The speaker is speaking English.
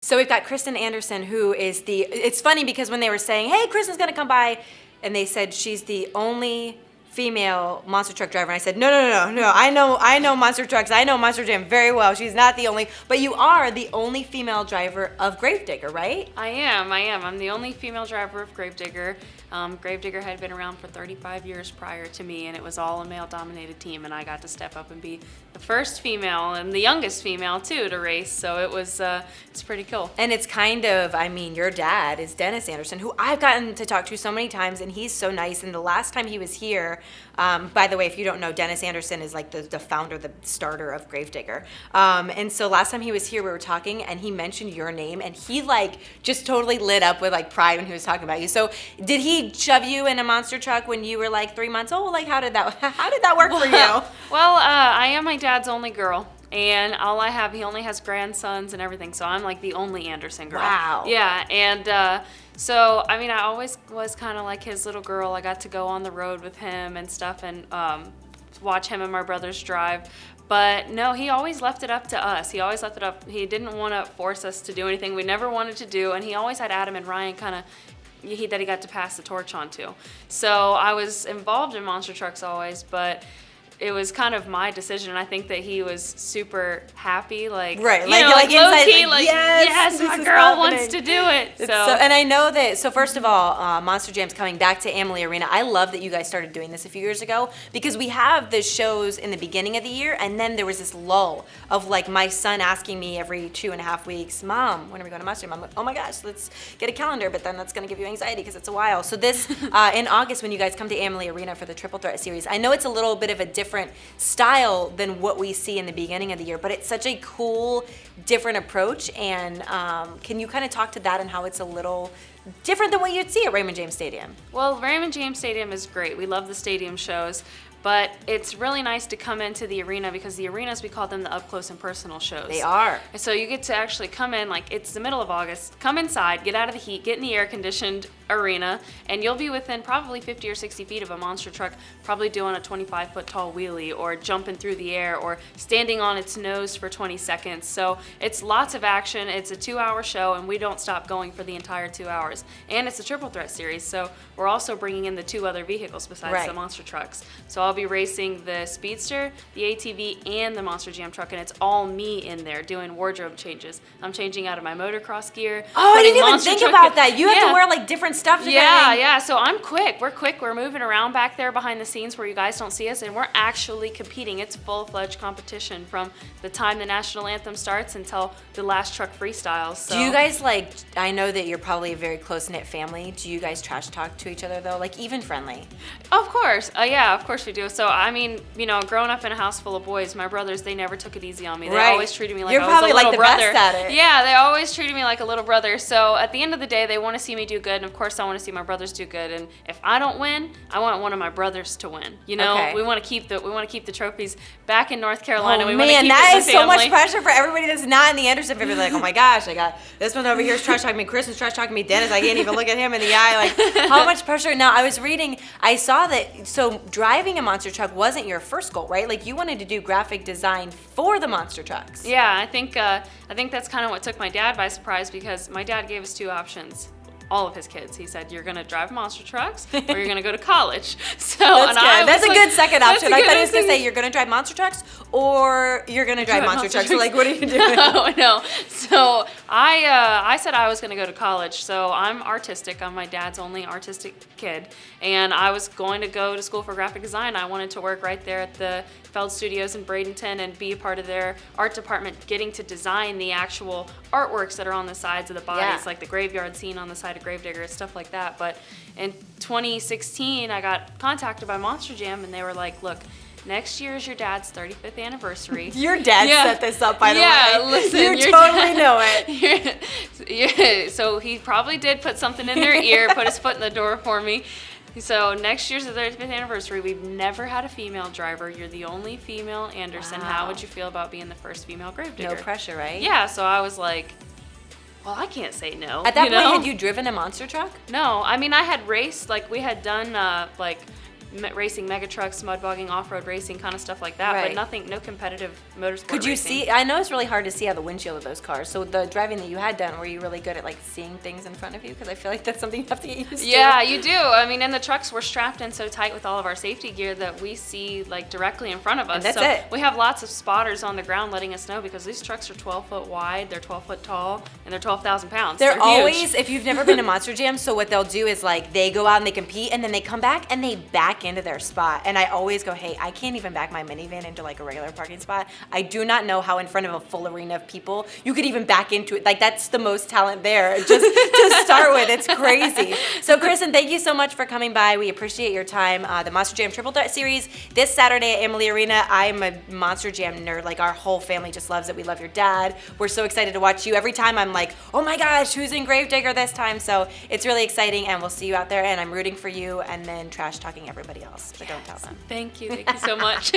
So we've got Krysten Anderson, who is it's funny because when they were saying, hey, Kristen's gonna come by, and they said she's the only female monster truck driver, and I said, no, I know monster trucks, I know Monster Jam very well. She's not the only, but you are the only female driver of Gravedigger, right? I am. I'm the only female driver of Gravedigger. Gravedigger had been around for 35 years prior to me, and it was all a male-dominated team, and I got to step up and be the first female and the youngest female too to race. So it was it's pretty cool. And it's kind of, I mean, your dad is Dennis Anderson, who I've gotten to talk to so many times, and he's so nice. And the last time he was here, by the way, if you don't know, Dennis Anderson is like the founder, the starter of Gravedigger. And so last time he was here, we were talking, and he mentioned your name, and he like just totally lit up with like pride when he was talking about you. So did he shove you in a monster truck when you were like 3 months old? Like how did that work for you? Well, I am my dad's only girl, and he only has grandsons and everything, so I'm like the only Anderson girl. Wow. Yeah, and so I mean, I always was kind of like his little girl. I got to go on the road with him and stuff, and watch him and my brothers drive. But no, he always left it up to us. He always left it up. He didn't want to force us to do anything we never wanted to do, and he always had Adam and Ryan kind of that he got to pass the torch on to. So I was involved in monster trucks always, but it was kind of my decision, and I think that he was super happy, like, right, like low key, like, yes, my girl happening. wants to do it. So, and I know that. So first of all, Monster Jam's coming back to Amalie Arena. I love that you guys started doing this a few years ago, because we have the shows in the beginning of the year, and then there was this lull of like my son asking me every 2.5 weeks, Mom, when are we going to Monster Jam? I'm like, oh my gosh, let's get a calendar, but then that's going to give you anxiety because it's a while. So this in August, when you guys come to Amalie Arena for the Triple Threat series, I know it's a little bit of a different style than what we see in the beginning of the year, but it's such a cool, different approach. And can you kind of talk to that and how it's a little different than what you'd see at Raymond James Stadium? Well, Raymond James Stadium is great. We love the stadium shows. But it's really nice to come into the arena, because the arenas, we call them the up close and personal shows. They are. And so you get to actually come in, like it's the middle of August, come inside, get out of the heat, get in the air conditioned arena, and you'll be within probably 50 or 60 feet of a monster truck, probably doing a 25-foot tall wheelie, or jumping through the air, or standing on its nose for 20 seconds. So it's lots of action. It's a 2-hour show, and we don't stop going for the entire 2 hours. And it's a triple threat series, so we're also bringing in the 2 other vehicles besides the monster trucks. So I'll be racing the Speedster, the ATV, and the Monster Jam truck, and it's all me in there doing wardrobe changes. I'm changing out of my motocross gear. Oh, I didn't even think about that. You have to wear like different stuff. Yeah. So I'm quick. We're quick. We're moving around back there behind the scenes where you guys don't see us, and we're actually competing. It's full-fledged competition from the time the national anthem starts until the last truck freestyles. So. Do you guys like? I know that you're probably a very close-knit family. Do you guys trash talk to each other though, like even friendly? Of course. Yeah, of course we do. So I mean, you know, growing up in a house full of boys, my brothers, they never took it easy on me. They always treated me like I was a little brother. You're probably like the best at it. Yeah, they always treated me like a little brother. So at the end of the day, they want to see me do good, and of course I want to see my brothers do good. And if I don't win, I want one of my brothers to win. You know, we want to keep the trophies back in North Carolina. Oh man, that is so much pressure for everybody that's not in the Anderson family. Like, oh my gosh, I got this one over here is trash talking me, Kristen's trash talking me, Dennis, I can't even look at him in the eye. Like, how much pressure? Now I was reading, I saw that. So driving a monster truck wasn't your first goal, right? Like you wanted to do graphic design for the monster trucks. Yeah, I think that's kind of what took my dad by surprise, because my dad gave us 2 options. All of his kids. He said, you're going to drive monster trucks or you're going to go to college. So that's good. That's a good second option. I thought he was going to say, you're going to drive monster trucks or you're going to drive monster trucks. So like, what are you doing? No. So I said I was going to go to college. So I'm artistic. I'm my dad's only artistic kid. And I was going to go to school for graphic design. I wanted to work right there at the Feld Studios in Bradenton and be a part of their art department, getting to design the actual artworks that are on the sides of the bodies, like the graveyard scene on the side of Gravedigger, stuff like that. But in 2016, I got contacted by Monster Jam, and they were like, look, next year is your dad's 35th anniversary. Your dad set this up, by the way. Yeah, listen. You totally know it. So he probably did put something in their ear, put his foot in the door for me. So next year's the 35th anniversary. We've never had a female driver. You're the only female Anderson. Wow. How would you feel about being the first female Gravedigger? No pressure, right? Yeah, so I was like, well, I can't say no. At that point, had you driven a monster truck? No, I mean, I had raced, like we had done racing mega trucks, mud bogging, off-road racing, kind of stuff like that, Right. but nothing, no competitive motorsport Could you racing. see? I know it's really hard to see out the windshield of those cars. So the driving that you had done, were you really good at like seeing things in front of you? Because I feel like that's something you have to get used to. Yeah, you do. I mean, and the trucks were strapped in so tight with all of our safety gear that we see like directly in front of us. And that's so it. we have lots of spotters on the ground letting us know, because these trucks are 12 foot wide, they're 12 foot tall, and they're 12,000 pounds. They're huge. always, if you've never been to Monster Jam, so what they'll do is like they go out and they compete and then they come back and they back into their spot. And I always go, hey, I can't even back my minivan into like a regular parking spot. I do not know how in front of a full arena of people you could even back into it. Like that's the most talent there just to start with. It's crazy. So Kristen, thank you so much for coming by. We appreciate your time. The Monster Jam Triple Threat Series this Saturday at Amalie Arena. I'm a Monster Jam nerd. Like our whole family just loves it. We love your dad. We're so excited to watch you. Every time I'm like, oh my gosh, who's in Gravedigger this time? So it's really exciting, and we'll see you out there, and I'm rooting for you, and then trash talking everybody else, but don't tell them. Thank you so much.